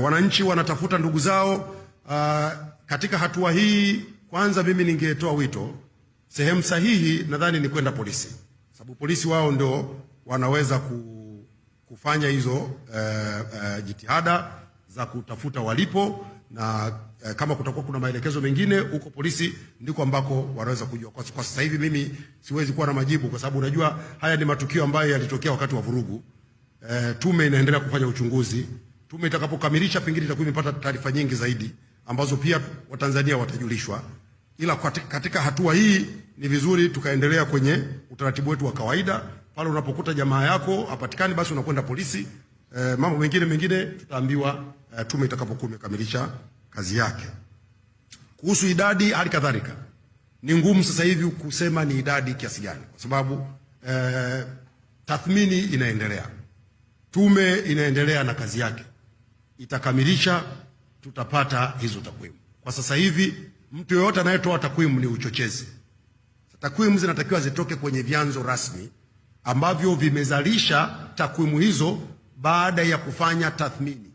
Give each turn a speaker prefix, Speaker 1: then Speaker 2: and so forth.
Speaker 1: Wananchi wanatafuta ndugu zao. Katika hatua hii, kwanza mimi ningetoa wito, sehemu sahihi nadhani ni kwenda polisi, sababu polisi wao ndio wanaweza kufanya hizo jitihada za kutafuta walipo, na kama kutakuwa kuna maelekezo mengine huko polisi ndiko ambako wanaweza kujua. Kwa sasa hivi mimi siwezi kuwa na majibu, kwa sababu unajua haya ni matukio ambayo yalitokea wakati wa vurugu. Tume inaendelea kufanya uchunguzi. Tume itakapokamilisha, pengine itakuwa imepata taarifa nyingi zaidi ambazo pia Watanzania watajulishwa. Ila katika hatua hii ni vizuri tukaendelea kwenye utaratibu wetu wa kawaida. Pale unapokuta jamaa yako hapatikani, basi unakwenda polisi. Mambo mengine tutaambiwa tume itakapokuwa imekamilisha kazi yake. Kuhusu idadi, hali kadhalika ni ngumu sasa hivi kusema ni idadi kiasi gani, kwa sababu tathmini inaendelea. Tume inaendelea na kazi yake, itakamilisha, tutapata hizo takwimu. Kwa sasa hivi mtu yeyote anayetoa takwimu ni uchochezi. Takwimu zinatakiwa zitoke kwenye vyanzo rasmi ambavyo vimezalisha takwimu hizo baada ya kufanya tathmini.